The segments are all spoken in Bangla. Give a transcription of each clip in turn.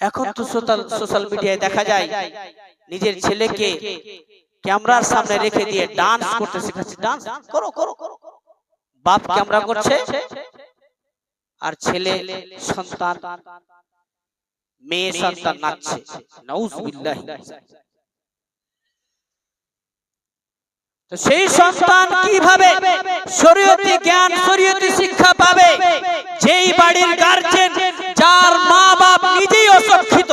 এখন তো সোশ্যাল মিডিয়ায় দেখা যায় নিজের ছেলেকে ক্যামেরার সামনে রেখে দিয়ে ডান্স করতে শেখাচ্ছে। ডান্স করো করো করো, বাপ ক্যামেরা করছে আর ছেলে সন্তান মেয়ে সন্তান নাচছে। নাউজুবিল্লাহ। তো সেই সন্তান কিভাবে শরীয়তি জ্ঞান শরীয়তি শিক্ষা পাবে যেই বাড়ির গার্জিয়ান যার মা বাপ নিজেই অশিক্ষিত,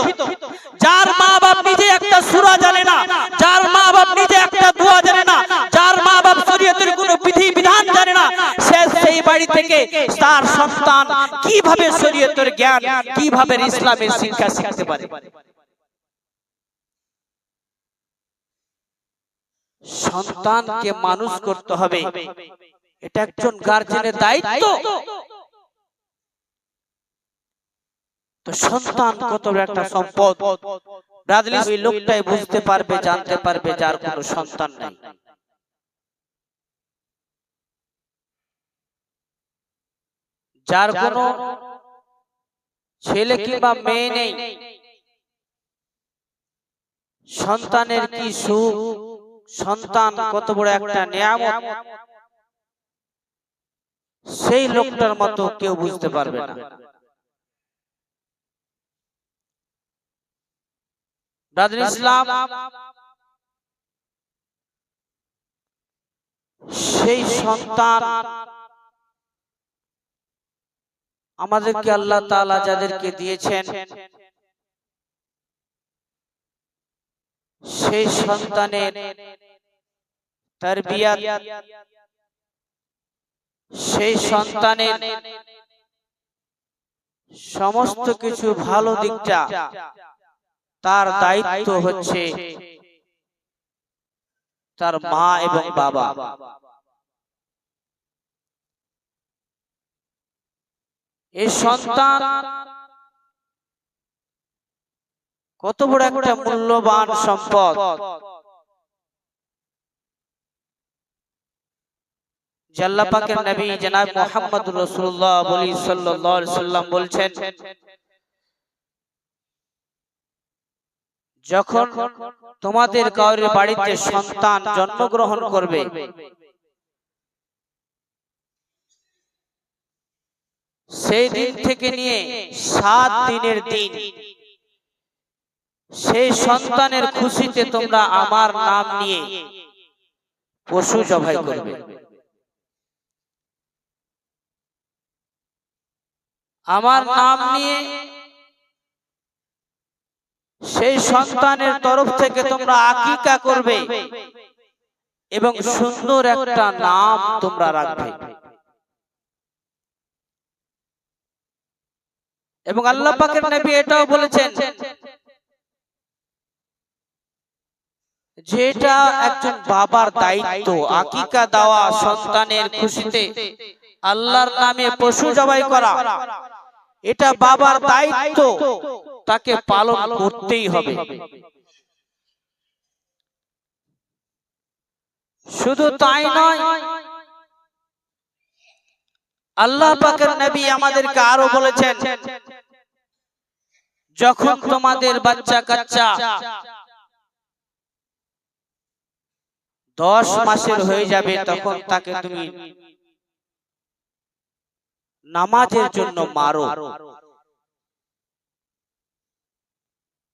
যার মা বাপ নিজে একটা সূরা জানে না, যার মা বাপ নিজে একটা দোয়া জানে না, যার মা বাপ শরীয়তের কোনো বিধি বিধান জানে না, সে সেই বাড়ি থেকে তার সন্তান কিভাবে শরীয়তের জ্ঞান কিভাবে ইসলামের শিক্ষা শিখতে পারে? সন্তানকে মানুষ করতে হবে, এটা একজন গার্জিয়ানের দায়িত্ব। তো সন্তান কত বড় একটা সম্পদ, ব্রাদারলি ওই লোকটাই বুঝতে পারবে জানতে পারবে যার কোনো সন্তান নেই। যার কোনো ছেলে কিংবা মেয়ে নেই, সন্তানের কি সুখ, সন্তান কত বড় একটা নিয়ামত, সেই লোকটার মতো কেউ বুঝতে পারবে না। ব্রাদার ইসলাম, সেই সন্তান আমাদেরকে আল্লাহ তাআলা যাদেরকে দিয়েছেন, সেই সন্তানের তারবিয়াত, সেই সন্তানের সমস্ত কিছু ভালো দিকটা তার দায়িত্ব হচ্ছে তার মা এবং বাবা। এই সন্তান কত বড় একটা মূল্যবান সম্পদ। আল্লাহ পাকের নবী জনাব মুহাম্মদুর রাসূলুল্লাহ সাল্লাল্লাহু আলাইহি ওয়াসাল্লাম বলছেন, যখন তোমাদের কারোর বাড়িতে সন্তান জন্মগ্রহণ করবে, সেই দিন থেকে নিয়ে 7 দিনের দিন সেই সন্তানের খুশিতে তোমরা আমার নাম নিয়ে পশু জবাই করবে। আমার নাম নিয়ে সেই সন্তানের তরফ থেকে তোমরা আকিকা করবে এবং সুন্দর একটা নাম তোমরা রাখবে। এবং আল্লাহ পাকের নবী এটাও বলেছেন, যেটা একজন বাবার দায়িত্ব, আকিকা দেওয়া, সন্তানের খুশিতে আল্লাহর নামে পশু জবাই করা, এটা বাবার দায়িত্ব, তাকে পালন করতেই হবে। শুধু তাই নয়, আল্লাহ পাকের নবী আমাদেরকে আরো বলেছেন, যখন তোমাদের বাচ্চা কাচ্চা 10 মাসের হয়ে যাবে, তখন তাকে তুমি নামাজের জন্য মারো।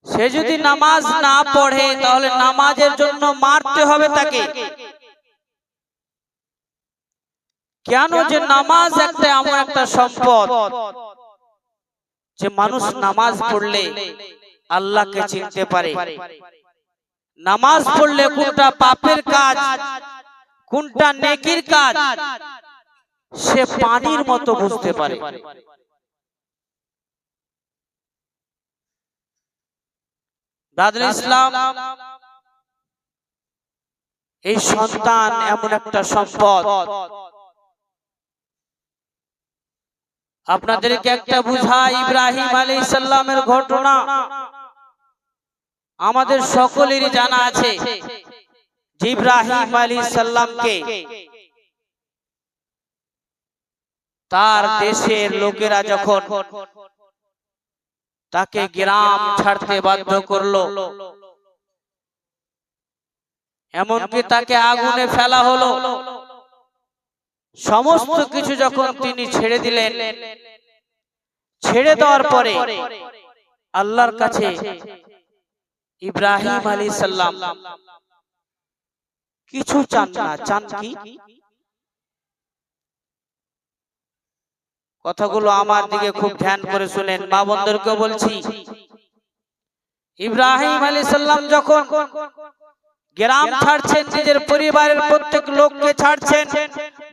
সে যদি নামাজ না পড়ে তাহলে নামাজের জন্য মারতে হবে তাকে। কেন? যে নামাজ একটা এমন একটা সম্পদ যে মানুষ নামাজ পড়লে আল্লাহকে চিনতে পারে। নামাজ পড়লে কোনটা পাপের কাজ কোনটা নেকির কাজ সে পানির মতো বুঝতে পারে। ব্রাদার ইসলাম, এই সন্তান এমন একটা সম্পদ। আপনাদেরকে একটা বুঝাই, ইব্রাহিম আলাইহিস সালামের ঘটনা আমাদের সকলেরই জানা আছে। যে ইব্রাহিম আলাইহিস সালামকে তার দেশের লোকেরা যখন তাকে গ্রাম ছাড়তে বাধ্য করলো, এমনকি তাকে আগুনে ফেলা হলো। সমস্ত কিছু যখন তিনি ছেড়ে দিলেন, ছেড়ে দেওয়ার পরে আল্লাহর কাছে ইব্রাহিম আলাইহিস সালাম কিছু চান না। চান কি? কথাগুলো আমার দিকে খুব ধ্যান করে শুনেন, মা বোনদেরকে বলছি। ইব্রাহিম আলাইহিস সালাম যখন গ্রাম ছাড়ছেন, নিজের পরিবারের প্রত্যেক লোককে ছাড়ছেন,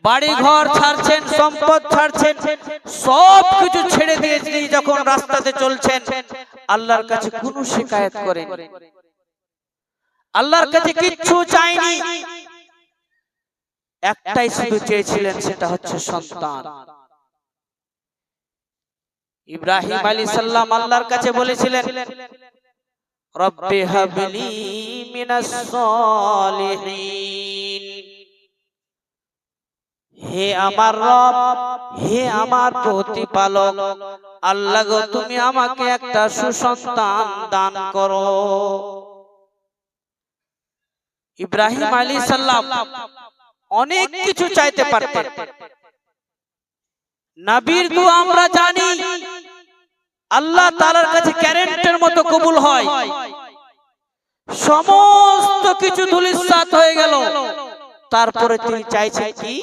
বাড়ি ঘর ছাড়ছেন, সম্পদ ছাড়ছেন, সব কিছু ছেড়ে দিয়ে তিনি যখন রাস্তাতে চলছেন, আল্লাহর কাছে কোনো শিকায়েত করেননি, আল্লাহর কাছে কিচ্ছু চাইনি। একটাই শুধু চেয়েছিলেন, সেটা হচ্ছে সন্তান। ইব্রাহিম আলাইহিস সালাম আল্লাহর কাছে বলেছিলেন, রব্বি হাবলি মিনাস সলিহিন, হে আমার রব, হে আমার প্রতিপালক, আল্লাহ গো, তুমি আমাকে একটা সুসন্তান দান করো। ইব্রাহিম আলাইহিস সালাম অনেক কিছু চাইতে পারতেন। নবীর দোয়া আমরা জানি আল্লাহ তাআলার কাছে কারেন্টের মতো কবুল হয়। সমস্ত কিছু ধূলিসাৎ হয়ে গেল, তারপরে তিনি চাইছেন কি?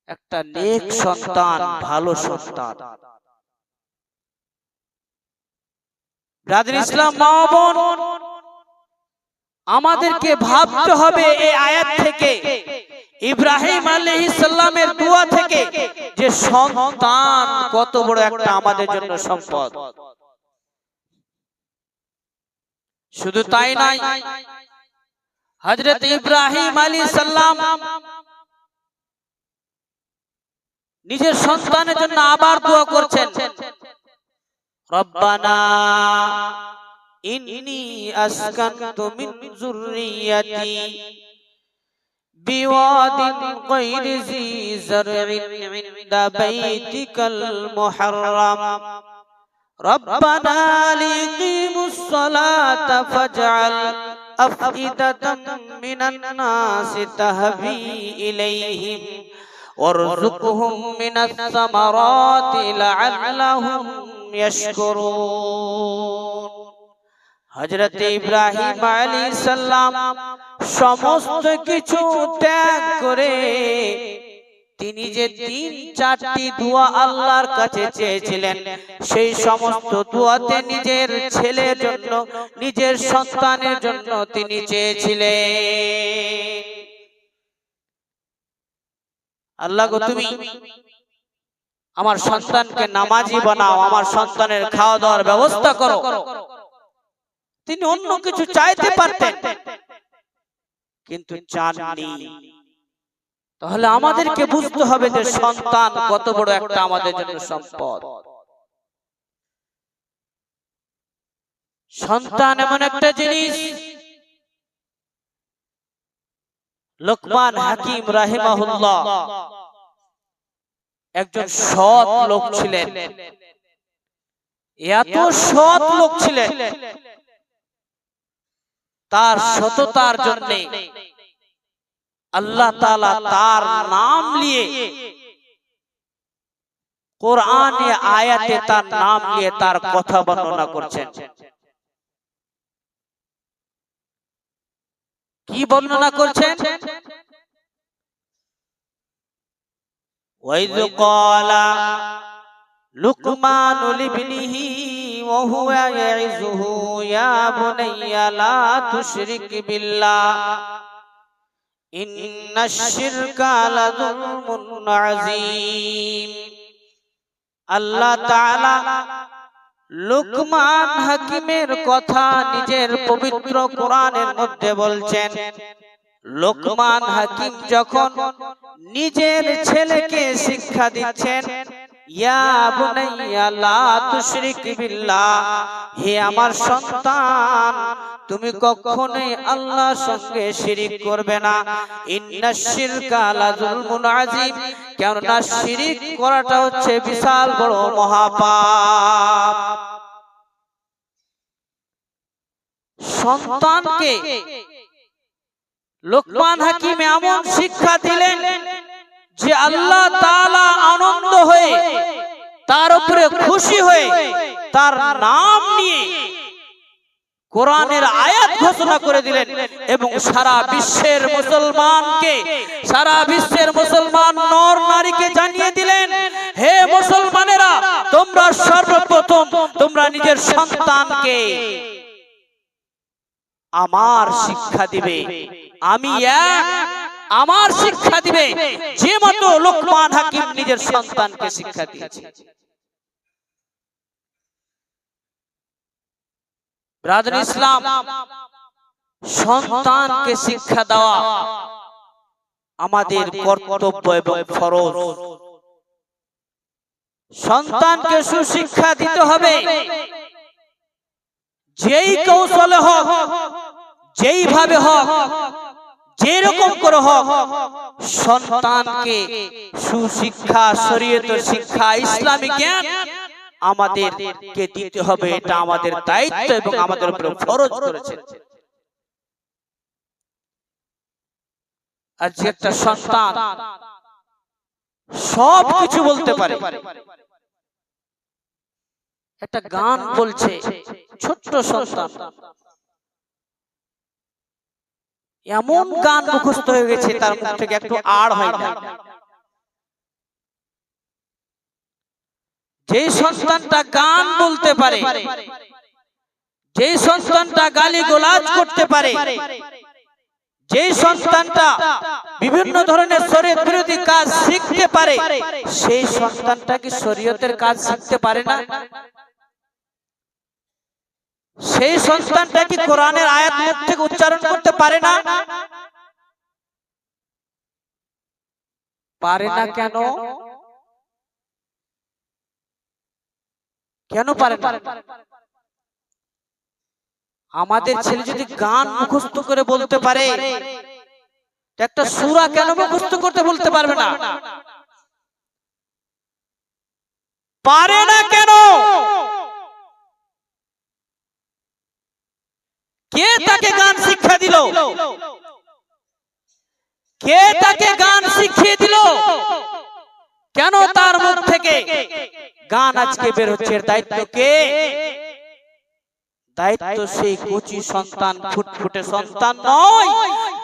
একটা নেক সন্তান, ভালো সন্তান। ব্রাদার ইসলাম, মা বোন, আমাদেরকে ভাবতে হবে এই আয়াত থেকে, ইব্রাহিম আলাইহিস সালামের দোয়া থেকে, যে সন্তান কত বড় একটা আমাদের জন্য সম্পদ। শুধু তাই নয়, হযরত ইব্রাহিম আলাইহিস সালাম নিজের সন্তানের জন্য আবার দোয়া করছেন, রব্বানা ইন্নী আসকানতু মিন যুররিয়াতি বিওয়াদিন গায়রি জি যারইন ইনদা বাইতিকাল মুহাররাম রব্বানা লিকিমুস সালাতা ফাজআল আফইদাতাম মিনান নাসি তাহবি ইলাইহিম ওয়ারযুকহুম মিনাস সামারাতি লাআল্লাহুম ইয়াশকুরুন। হযরত ইব্রাহিম আলাইহিস সালাম সমস্ত কিছু ত্যাগ করে তিনি যে 3-4টি দোয়া আল্লাহর কাছে চেয়েছিলেন, সেই সমস্ত দোয়াতে নিজের ছেলের জন্য, নিজের সন্তানের জন্য তিনি চেয়েছিলেন, আল্লাহ গো, তুমি আমার সন্তানকে নামাজি বানাও, আমার সন্তানের খাওয়া দাওয়ার ব্যবস্থা করো। তিনি অন্য কিছু চাইতে পারতেন, কিন্তু চাননি। তাহলে আমাদেরকে বুঝতে হবে যে সন্তান কত বড় একটা আমাদের জন্য সম্পদ। সন্তান এমন একটা জিনিস, লোকমান হাকিম রাহিমাহুল্লাহ একজন সৎ লোক ছিলেন, এত সৎ লোক ছিলেন, তার সততার জন্য আল্লাহ তাআলা তার নাম নিয়ে কোরআনে আয়াতে তার নাম নিয়ে তার কথা বর্ণনা করছেন। কি বর্ণনা করছেন? ওয়াইয ক্বালা লুকমানু লিবনিহি ওয়া হুয়া ইয়াইযুহু ইয়া বুনাইয়া লা তুশরিক বিল্লাহ ইন্নাশ শিরকা লাযুলমুন আযীম। আল্লাহ তাআলা লুকমান হাকিমের কথা নিজের পবিত্র কোরআনের মধ্যে বলছেন। লুকমান হাকিম যখন নিজের ছেলেকে শিক্ষা দিচ্ছেন, ইয়া বুনাইয়া লা তুশরিক বিল্লাহ, হে আমার সন্তান তুমি কখনোই আল্লাহর সঙ্গে শিরিক করবে না। ইন্নাশ শিরকা লাযুলমুন আযীম, কেননা শিরিক করাটা হচ্ছে বিশাল বড় মহাপাপ। সন্তানকে লোকমান হাকিম এমন শিক্ষা দিলেন যে আল্লাহ তাআলা আনন্দ হয়ে, তার উপরে খুশি হয়ে, তার নাম নিয়ে কোরআনের আয়াত ঘোষণা করে দিলেন এবং সারা বিশ্বের মুসলমানকে, সারা বিশ্বের মুসলমান নর নারীকে জানিয়ে দিলেন, হে মুসলমানেরা, তোমরা সর্বপ্রথম তোমরা নিজের সন্তানকে আমার শিক্ষা দিবে, আমি এক, আমার শিক্ষা দিবে, যে মতো লোকমান হাকিম নিজের সন্তানকে শিক্ষা দিয়েছে। ব্রাদার ইসলাম, সন্তানকে শিক্ষা দেওয়া আমাদের কর্তব্য এবং ফরজ। সন্তানকে সুশিক্ষা দিতে হবে, যেই কৌশলে হোক, যেইভাবে হোক, যেরকম করে হোক, সন্তানকে সুশিক্ষা, শরীয়তের শিক্ষা, ইসলামী জ্ঞান আমাদেরকে দিতে হবে। এটা আমাদের দায়িত্ব এবং আমাদের উপর ফরজ করেছে। আজ একটা সন্তান সব কিছু বলতে পারে, একটা গান বলছে, ছোট্ট সন্তান এমন গান মুখস্থ হয়ে গেছে তার মুখ থেকে একটু আড় হয় না। যে সন্তানটা গান বলতে পারে, যে সন্তানটা গালিগালাজ করতে পারে, যে সন্তানটা বিভিন্ন ধরনের শরীয়ত বিরোধী কাজ শিখতে পারে, সেই সন্তানটা কি শরীয়তের কাজ শিখতে পারে না? সেই সন্তানটা কি কোরআনের আয়াত মুখ থেকে উচ্চারণ করতে পারে না? পারে না কেন? কেন পারে না? আমাদের ছেলে যদি গান মুখস্থ করে বলতে পারে, একটা সূরা কেন মুখস্থ করতে বলতে পারবে না? পারে না কেন? কে তাকে গান শিক্ষা দিল? কে তাকে গান শিখিয়ে দিল? কেন তার মুখ থেকে গান আজকে বের হচ্ছে? এর দায়িত্ব কে? দায়িত্ব সেই কচি সন্তান, ফুটফুটে সন্তান নয়,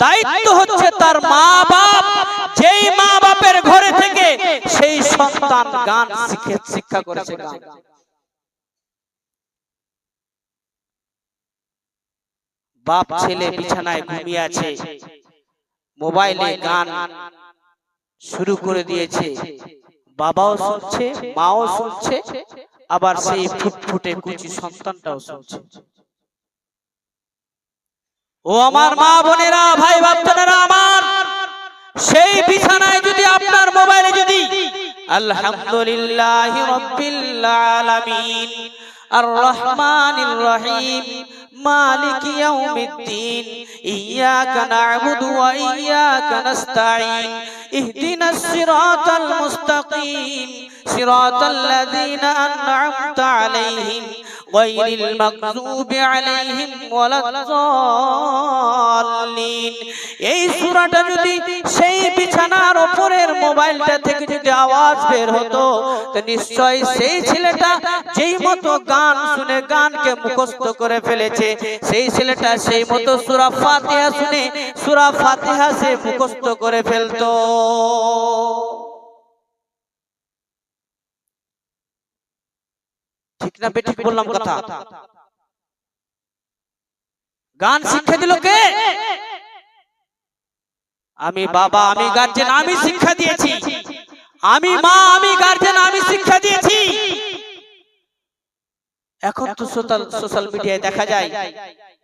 দায়িত্ব হচ্ছে তার মা বাপ। যেই মা বাপের ঘরে থেকে সেই সন্তান গান শিক্ষা করেছে। গান বাপ ছেলে বিছানায় ঘুমিয়ে আছে, মোবাইলে গান শুরু করে দিয়েছে, বাবাও শুনছে, মাও শুনছে, আবার সেই ফুটফুটে কুচি সন্তানটাও শুনছে। ও আমার মা বোনেরা, ভাই বাপনেরা আমার, সেই বিছানায় যদি আপনার মোবাইলে যদি আলহামদুলিল্লাহি রাব্বিল আলামিন আর রহমানির রহিম মালিকি ইয়াউমিদ্দিন ইয়াকা না'বুদু ওয়া ইয়াকা নাস্তাঈন ইহদিনাস সিরাতাল মুস্তাকিম সিরাতাল লাযীনা আন'আমতা আলাইহিম গায়রিল মাগযুবি আলাইহিম ওয়ালাদ-দাল্লিন, এই সূরাটা যদি সেই বিছানার উপরের মোবাইলটা থেকে যদি আওয়াজ বের হতো, তো নিশ্চয়ই সেই ছেলেটা যেই মতো গান শুনে গানকে মুখস্থ করে ফেলেছে, সেই ছেলেটা সেই মতো সূরা ফাতিহা শুনে সূরা ফাতিহা সে মুখস্থ করে ফেলতো। ঠিক না বেঠিক বললাম কথা? গান শিক্ষা দিল কে? আমি বাবা, আমি গার্জেন, আমি শিক্ষা দিয়েছি। আমি মা, আমি গার্জেন, আমি শিক্ষা দিয়েছি। এখন তো সোশ্যাল মিডিয়ায় দেখা যায়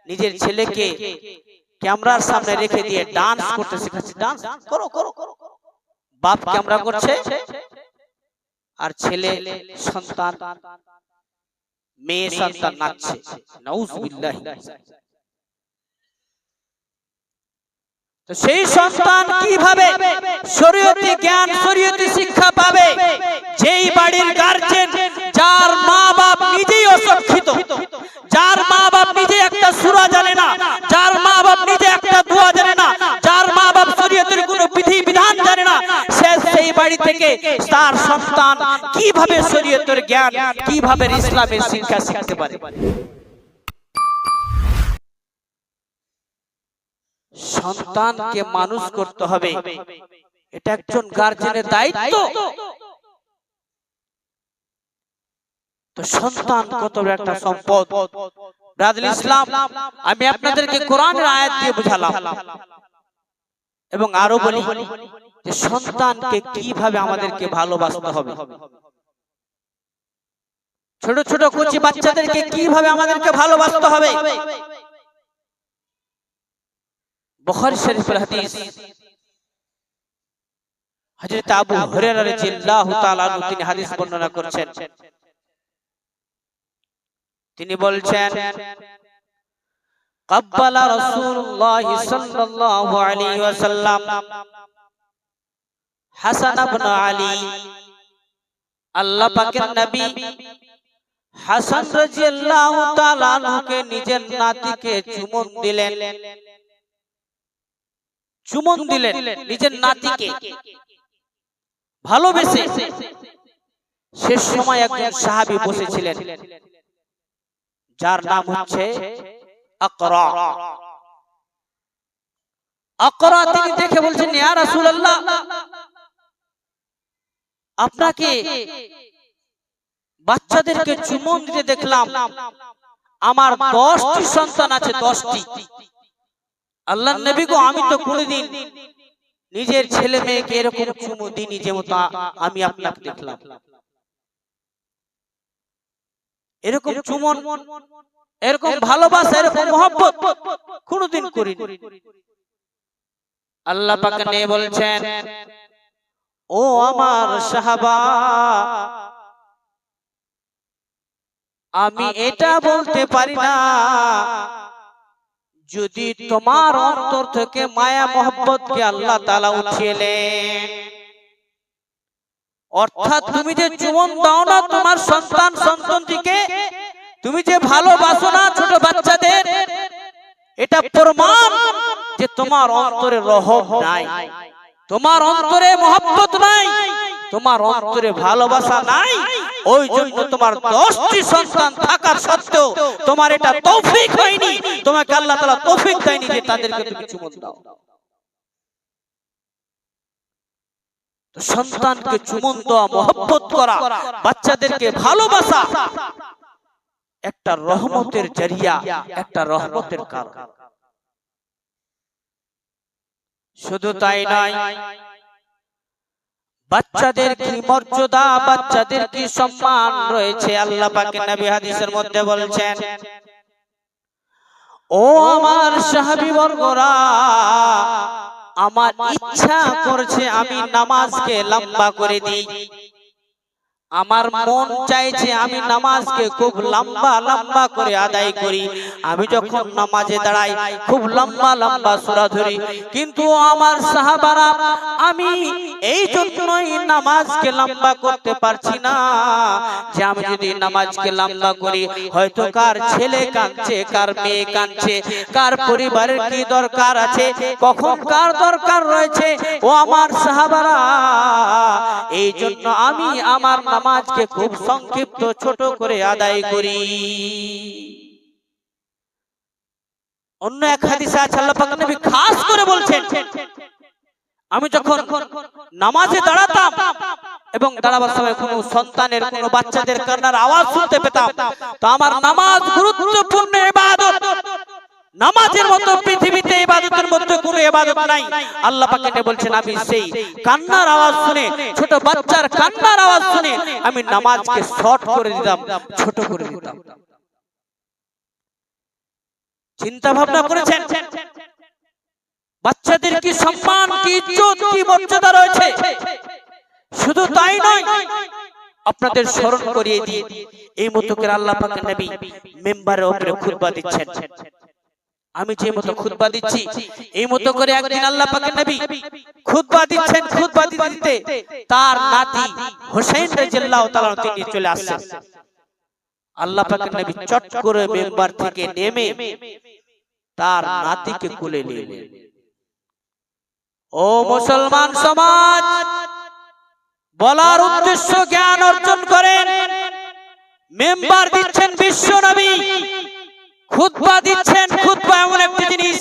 নিজের ছেলেকে ক্যামেরার সামনে রেখে দিয়ে ডান্স করতে শেখাচ্ছে। ডান্স করো করো করো, বাপ ক্যামেরা করছে, আর ছেলে সন্তান মেয়ে সন্তান নাচছে, নাউযুবিল্লাহ। তো সেই সন্তান কিভাবে শরীয়তি জ্ঞান শরীয়তি শিক্ষা পাবে? যেই বাড়ির গার্জিয়ান যার মা বাপ নিজেই অশিক্ষিত, যার মা বাপ নিজে একটা সূরা জানে না, যার মা বাপ নিজে একটা দোয়া জানে না, যার মা বাপ শরীয়তের কোনো বিধি বিধান জানে না, সেই বাড়ি থেকে তার সন্তান কিভাবে শরীয়তের জ্ঞান, কিভাবে ইসলামের শিক্ষা শিখতে পারে? সন্তানকে মানুষ করতে হবে, এটা একজন গার্জিয়ানের দায়িত্ব। তো সন্তান কত বড় একটা সম্পদ। ব্রাদার ইসলাম, আমি আপনাদেরকে কোরআনের আয়াত দিয়ে বুঝালাম এবং আরো বলি যে সন্তানকে কিভাবে আমাদেরকে ভালোবাসতে হবে। ছোট ছোট কচি বাচ্চাদেরকে কিভাবে আমাদেরকে ভালোবাসতে হবে। বুখারী শরীফের হাদিস, হযরত আবু হুরায়রা রাদিয়াল্লাহু তাআলা আনহু তিনি হাদিস বর্ণনা করছেন। তিনি বলছেন, ক্বাব্বালা রাসূলুল্লাহ সাল্লাল্লাহু আলাইহি ওয়াসাল্লাম হাসান ইবনে আলী, আল্লাহ পাকের নবী হাসান রাদিয়াল্লাহু তাআলা আনহুকে নিজের নাতিকে চুমন দিলেন, চুমন দিলেন নিজের নাতিকে ভালোবেসে। শেষ সময় একজন সাহাবী বসেছিলেন যার নাম হচ্ছে আকরা। আকরা তিনি দেখে বলছেন, ইয়া রাসূলুল্লাহ, আপনাকে বাচ্চাদেরকে চুমন দিতে দেখলাম, আমার 10টি সন্তান আছে, 10টি। আল্লাহর নবী গো, আমি তো কোনদিন নিজের ছেলে মেয়েকে এরকম চুমু দিইনি যেমন আমি আপনাকে দেখলাম। এরকম চুমন, এরকম ভালোবাসা, এরকম মহব্বত কোনদিন করিনি। আল্লাহ পাক নিয়ে বলছেন, ও আমার সাহাবা, আমি এটা বলতে পারি না যদি তোমার অন্তর থেকে মায়া মহব্বতকে আল্লাহ তাআলা উঠিয়েলেন। অর্থাৎ তুমি যে চুমন দাও না তোমার সন্তান সন্ততিকে, তুমি যে ভালোবাসো না ছোট বাচ্চাদের, এটা প্রমাণ যে তোমার অন্তরে রহম নাই, তোমার অন্তরে মহব্বত নাই, তোমার অন্তরে ভালোবাসা নাই। ওই জন্য তোমার 10টি সন্তান থাকার সত্ত্বেও তোমার এটা তৌফিক হয়নি, তোমাকে আল্লাহ তাআলা তৌফিক দেয়নি যে তাদেরকে তুমি চুমন দাও। তো সন্তানকে চুমন দেওয়া, মহব্বত করা, বাচ্চাদেরকে ভালোবাসা একটা রহমতের জরিয়া, একটা রহমতের কারণ। শুধু তাই নয়, বাচ্চাদের কি মর্যাদা, বাচ্চাদের কি সম্মান রয়েছে। আল্লাহ পাকের নবী হাদিসের মধ্যে বলছেন, ও আমার সাহাবী বর্গরা, আমার ইচ্ছা করছে আমি নামাজকে লম্বা করে দিই, আমার মন চাইছে আমি নামাজকে খুব লম্বা লম্বা করে আদায় করি। আমি যখন নামাজে দাঁড়াই খুব লম্বা লম্বা সূরা ধরি, কিন্তু আমার সাহাবারা আমি এই জন্যই নামাজকে লম্বা করতে পারছি না যে আমি যদি নামাজকে লম্বা করি হয়তো কার ছেলে কাঁদছে, কার মেয়ে কাঁদছে, কার পরিবারের কি দরকার আছে, কখন কার দরকার রয়েছে। ও আমার সাহাবারা, এই জন্য আমি আমার নামাজকে খুব সংক্ষিপ্ত ছোট করে আদায় করি। অন্য এক হাদিসে আছে আল্লাহ পাক নবী খাস করে বলছেন, আমি যখন নামাজে দাঁড়াতাম এবং দাঁড়াবার সময় কোনো সন্তানের, কোনো বাচ্চাদের কান্নার আওয়াজ শুনতে পেতাম, তো আমার নামাজ গুরুত্বপূর্ণ ইবাদত, নামাজের মতো পৃথিবীতে ইবাদতের মধ্যে কোনো ইবাদত নাই। আল্লাহ পাক এটা বলছেন, আমি সেই কান্নার আওয়াজ শুনে, ছোট বাচ্চার কান্নার আওয়াজ শুনে আমি নামাজকে শর্ট করে দিতাম, ছোট করে দিতাম। চিন্তা ভাবনা করেছেন বাচ্চাদের কি সম্মান, কি ইজ্জত, কি মর্যাদা রয়েছে? শুধু তাই নয়, আপনাদের স্মরণ করিয়ে দিই, এই মতো করে আল্লাহ পাকের নবী মিম্বারের উপরে খুতবা দিচ্ছেন। আমি যে মতো খুতবা দিচ্ছি এই মতো করে একদিন আল্লাহ পাকের নবী খুতবা দিচ্ছেন। খুতবা দিতে তার নাতি হোসেন রাদিয়াল্লাহু তাআলা তিনি চলে আসছেন। আল্লাহ পাকের নবী চট করে মিম্বার থেকে নেমে তার নাতিকে কোলে নিলেন। ও মুসলমান সমাজ, বলার উদ্দেশ্য জ্ঞান অর্জন করেন। মিম্বার দিচ্ছেন বিশ্ব নবী, খুতবা দিচ্ছেন। খুতবা এমন একটি জিনিস,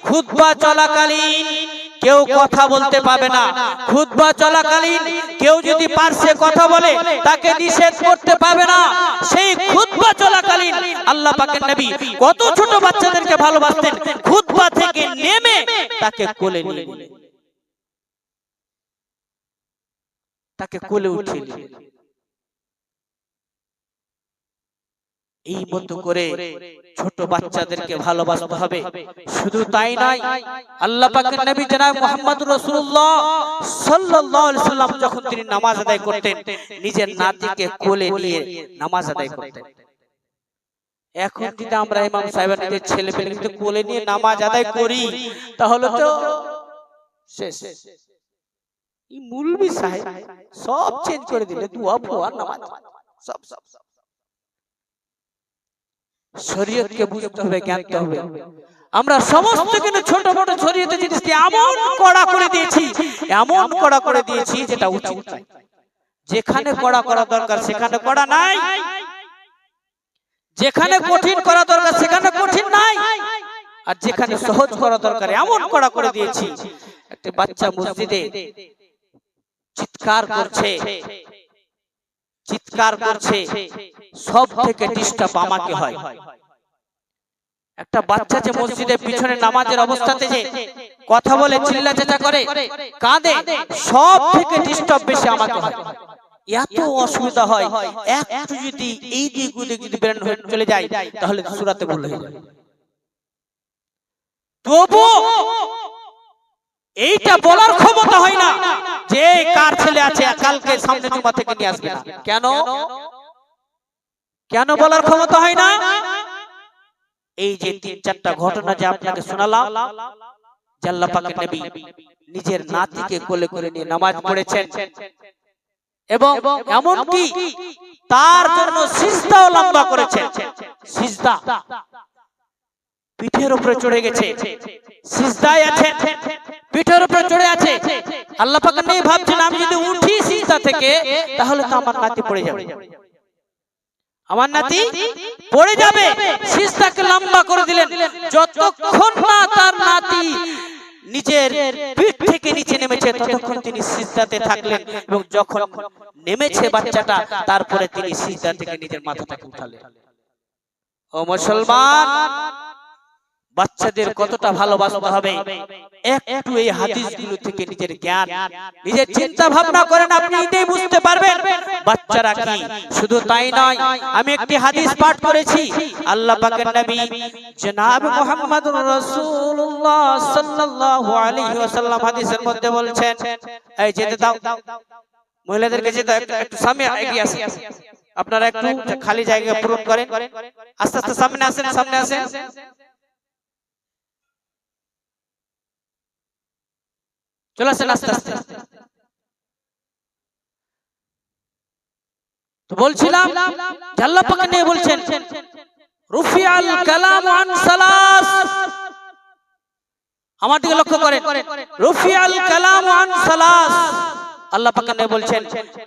খুতবা চলাকালীন কেউ কথা বলতে পাবে না। খুতবা চলাকালীন কেউ যদি পারছে কথা বলে তাকে নিষেধ করতে পাবে না। সেই খুতবা চলাকালীন আল্লাহ পাকের নবী কত ছোট বাচ্চাদেরকে ভালোবাসতেন, খুতবা থেকে নেমে তাকে কোলে নিয়ে তাকে কোলে উঠিয়ে নিলেন। এই মতো করে ছোট বাচ্চাদেরকে ভালোবাসতে হবে। শুধু তাই নয়, আল্লাহ পাকের নবী জনাব মুহাম্মদুর রাসূলুল্লাহ সাল্লাল্লাহু আলাইহি সাল্লাম যখন তিনি নামাজ আদায় করতেন নিজের নাতিকে কোলে নিয়ে নামাজ আদায় করতেন। এখন যদি আমরা ইমাম সাহেবের নিজের ছেলেপেলেকে কোলে নিয়ে নামাজ আদায় করি তাহলে তো শেষ। এই মুলবি সাহেব সব চেঞ্জ করে দিলে, দুয়া ফোয়া নামাজ সব সব শরীয়তকে বুঝতে হবে, জানতে হবে। আমরা সমস্ত কিন্তু ছোট বড় শরীয়তের জিনিসকে এমন কড়া করে দিয়েছি, এমন কড়া করে দিয়েছি যেটা উচিত নয়। যেখানে কড়া করা দরকার সেখানে কড়া নাই, যেখানে কঠিন করা দরকার সেখানে কঠিন নাই, আর যেখানে সহজ করা দরকার এমন কড়া করে দিয়েছি। একটা বাচ্চা মসজিদে চিৎকার করছে, চিৎকার করছে, সব থেকে ডিস্টার্ব আমাকে হয়। একটা বাচ্চা যে মসজিদের পিছনে নামাজের অবস্থাতে যে কথা বলে, চিল্লা চেঁচা করে, কাঁদে, সব থেকে ডিস্টার্ব বেশি আমাকে হয়। এত অসুবিধা হয়, একটু যদি এই দিক ওদিক যদি বেরান হয়ে চলে যায় তাহলে সূরাতে ভুল হয়ে যায়। তবু এইটা বলার ক্ষমতা হয় না যে কার ছেলে আছে কালকে সামনে জুমা থেকে নিয়ে আসবে না। কেন কেন বলার ক্ষমতা হয় না? এই যে তিন চারটা ঘটনা যে আপনাকে শোনালাম, যে আল্লাহ পাকের নবী নিজের নাতিকে কোলে করে নিয়ে নামাজ পড়েছেন এবং এমন কি তার জন্য সিজদাও লম্বা করেছেন। সিজদা পিঠের উপরে চড়ে গেছে, সিজদায় আছেন, পিঠের উপরে চড়ে আছে। আল্লাহ পাক নেই ভাবছেন আমি যদি উঠি সিজদা থেকে তাহলে তো আমার নাতি পড়ে যাবে, আমার নাতি পড়ে যাবে। সিজদাকে লম্বা করে দিলেন, যতক্ষণ না তার নাতি নিজের পিঠ থেকে নিচে নেমেছে ততক্ষণ তিনি সিজদাতে থাকলেন, এবং যখন নেমেছে বাচ্চাটা তারপরে তিনি সিজদা থেকে নিজের মাথাটাকে উঠালেন। ও মুসলমান, বাচ্চাদের কতটা ভালোবাসতে হবে একটু এই হাদিসগুলো থেকে নিজের জ্ঞান, নিজের চিন্তা ভাবনা করেন, আপনি এটাই বুঝতে পারবেন বাচ্চারা কি। শুধু তাই নয়, আমি একটি হাদিস পাঠ করেছি, আল্লাহ পাকের নবী জনাব মুহাম্মদুর রাসূলুল্লাহ সাল্লাল্লাহু আলাইহি ওয়াসাল্লাম হাদিসের মধ্যে বলছেন, এই যেতে দাও মহিলাদেরকে, যেতে একটু সামনে এগিয়ে আসেন, আপনারা একটু খালি জায়গা পূরণ করেন, আস্তে আস্তে সামনে আসেন, সামনে আসেন। চলে আসেন আস্তে আস্তে। তো বলছিলাম আল্লাহ পাক নিয়ে বলছেন রুফিআল কালাম আন সালাস, আমার দিকে লক্ষ্য করেন, রুফিআল কালাম আন সালাস। আল্লাহ পাক নিয়ে বলছেন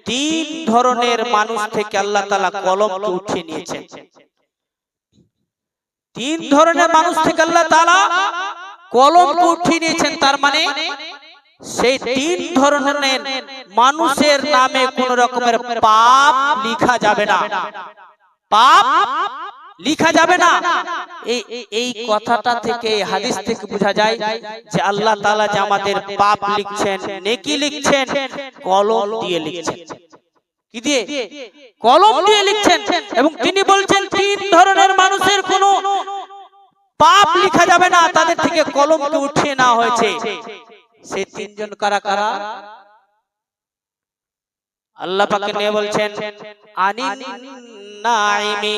তিন ধরনের মানুষ থেকে আল্লাহ তাআলা কলমকে উঠিয়ে নিয়েছেন। তিন ধরনের মানুষ থেকে আল্লাহ তাআলা কলমকে উঠিয়ে নিয়েছেন, তার মানে সেই তিন ধরনের মানুষের নামে কোন রকমের পাপ লিখা যাবে না, পাপ লিখা যাবে না। এই কথাটা থেকে, হাদিস থেকে বোঝা যায় যে আল্লাহ তাআলা যে আমাদের পাপ লিখছেন, নেকি লিখছেন, কলম দিয়ে লিখছেন। কি দিয়ে? কলম দিয়ে লিখছেন। এবং তিনি বলছেন তিন ধরনের মানুষের কোনো পাপ লিখা যাবে না, তাদের থেকে কলমকে উঠিয়ে নেওয়া হয়েছে। সেই তিনজন কারা কারা? আল্লাহ পাক নিয়ে বলছেন আনিন নাইমি,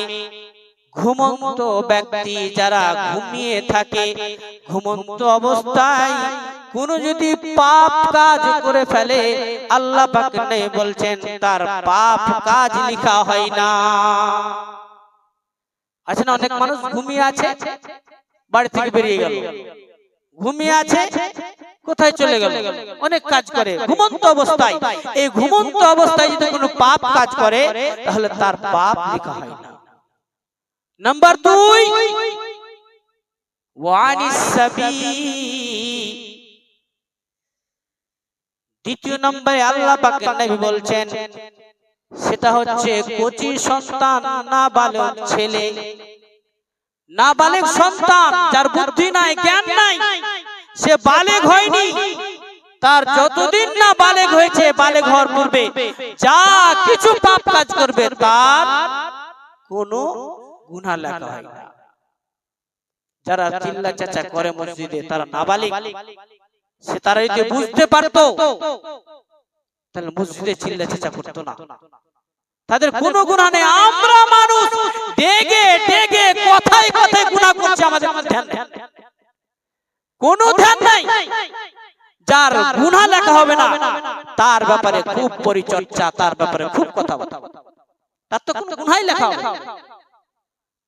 ঘুমন্ত ব্যক্তি যারা ঘুমিয়ে থাকে, ঘুমন্ত অবস্থায় কোন যদি পাপ কাজ করে ফেলে আল্লাহ পাক নিয়ে বলছেন তার পাপ কাজ লেখা হয় না। আচ্ছা না, অনেক মানুষ ঘুমিয়ে আছে, বাড়ি থেকে বেরিয়ে গেল, ঘুমিয়ে আছে, কোথায় চলে গেল, অনেক কাজ করে ঘুমন্ত অবস্থায়। এই ঘুমন্ত অবস্থায় যদি কোনো পাপ কাজ করে তাহলে তার পাপ লেখা হয় না। নাম্বার 2, ওয়ানিস সাবি, দ্বিতীয় নম্বরে আল্লাহ পাক নবী বলছেন সেটা হচ্ছে কচি সন্তান, নাবালক ছেলে, নাবালক সন্তান যার বুদ্ধি নাই, জ্ঞান নাই, সে বালেগ হয়নি, তার যতদিন না বালেগ হয়েছে, বালেগ হওয়ার পূর্বে যা কিছু পাপ কাজ করবে তার কোনো গুনাহ লেখা হয় না। যারা চিল্লা চাচা করে মসজিদে তারা নাবালিগ, সে তারা যদি বুঝতে পারতো তাহলে মসজিদে চিল্লা চাচা করতো না, তাদের কোনো গুনাহ নেই। আমরা মানুষ ডেগে ডেগে কথায় কথায় গুনাহ করছে, আমাদের ধ্যান নেই, কোনো ধ্যান নাই। যার গুনাহ লেখা হবে না তার ব্যাপারে খুব পরিচর্চা, তার ব্যাপারে খুব কথা বলা, তার তো কোনো গুনাহই লেখা হবে।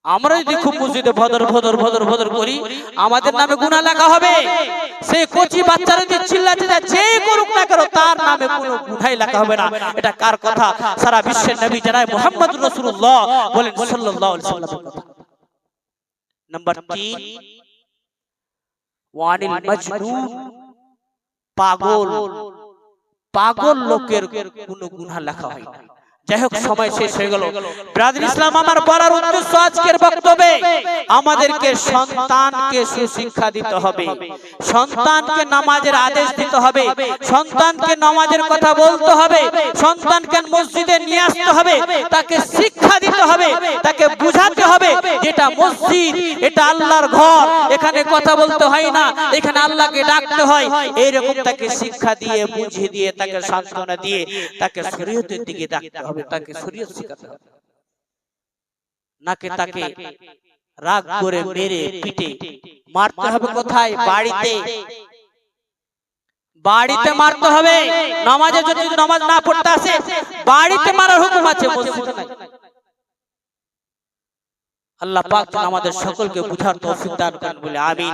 আমরা যদি খুব মসজিদে ভদর ভদর ভদর ভদর করি আমাদের নামে গুনাহ লেখা হবে। সেই কচি বাচ্চারা যে চিল্লাতে যায়, যে করুক না কেন তার নামে কোনো গুনাহই লেখা হবে না। এটা কার কথা? সারা বিশ্বের নবী জনাব মুহাম্মদুর রাসূলুল্লাহ বলেন সাল্লাল্লাহু আলাইহি ওয়াসাল্লামের কথা। নাম্বার 3, ওয়ানিল মাজনুন, পাগল, পাগল লোকের কোনো গুনাহ লেখা হয় না। যাই হোক, সময় শেষ হয়ে গেল। ব্রাদার ইসলাম, আমার বলার উদ্দেশ্য আজকের বক্তব্যে আমাদেরকে সন্তানকে সুশিক্ষা দিতে হবে, সন্তানকে নামাজের আদেশ দিতে হবে, সন্তানকে নামাজের কথা বলতে হবে, সন্তানকে মসজিদে নিয়ে আসতে হবে, তাকে শিক্ষা দিতে হবে, তাকে বুঝাতে হবে যেটা মসজিদ, এটা আল্লাহর ঘর, এখানে কথা বলতে হয় না, এখানে আল্লাহকে ডাকতে হয়। এইরকম তাকে শিক্ষা দিয়ে, বুঝিয়ে দিয়ে, তাকে সান্ত্বনা দিয়ে তাকে শরীয়তের দিকে ডাকতে হবে, তাকে শরীয়ত শিখাতে হবে। নাকি তাকে রাগ করে মেরে পিটে মারতে হবে কোথায়? বাড়িতে, বাড়িতে মারতে হবে। নামাজে যদি নামাজ না পড়তে আসে বাড়িতে মারার হুকুম আছে, মসজিদে নাই। আল্লাহ পাক আমাদের সকলকে বুঝার তৌফিক দান করেন বলে আমিন।